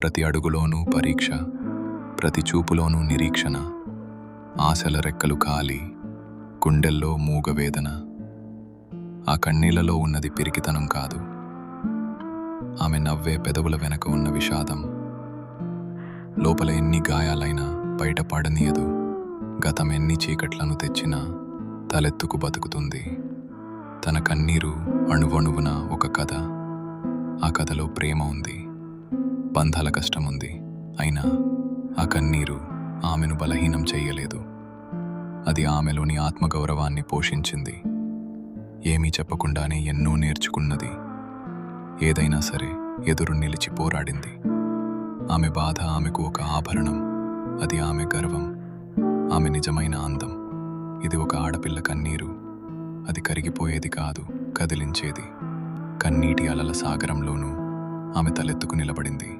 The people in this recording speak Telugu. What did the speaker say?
ప్రతి అడుగులోనూ పరీక్ష, ప్రతి చూపులోనూ నిరీక్షణ, ఆశల రెక్కలు ఖాళీ, గుండెల్లో మూగవేదన. ఆ కన్నీళ్లలో ఉన్నది పిరికితనం కాదు, ఆమె నవ్వే పెదవుల వెనక ఉన్న విషాదం. లోపల ఎన్ని గాయాలైనా బయట పడనీయదు, గతం ఎన్ని చీకట్లను తెచ్చినా తలెత్తుకు బతుకుతుంది. తన కన్నీరు అణువణువున ఒక కథ. ఆ కథలో ప్రేమ ఉంది, బంధాల కష్టముంది. అయినా ఆ కన్నీరు ఆమెను బలహీనం చెయ్యలేదు. అది ఆమెలోని ఆత్మగౌరవాన్ని పోషించింది. ఏమీ చెప్పకుండానే ఎన్నో నేర్చుకున్నది. ఏదైనా సరే ఎదురు నిలిచి పోరాడింది. ఆమె బాధ ఆమెకు ఒక ఆభరణం, అది ఆమె గర్వం, ఆమె నిజమైన అందం. ఇది ఒక ఆడపిల్ల కన్నీరు. అది కరిగిపోయేది కాదు, కదిలించేది. కన్నీటి అలల సాగరంలోనూ ఆమె తలెత్తుకు నిలబడింది.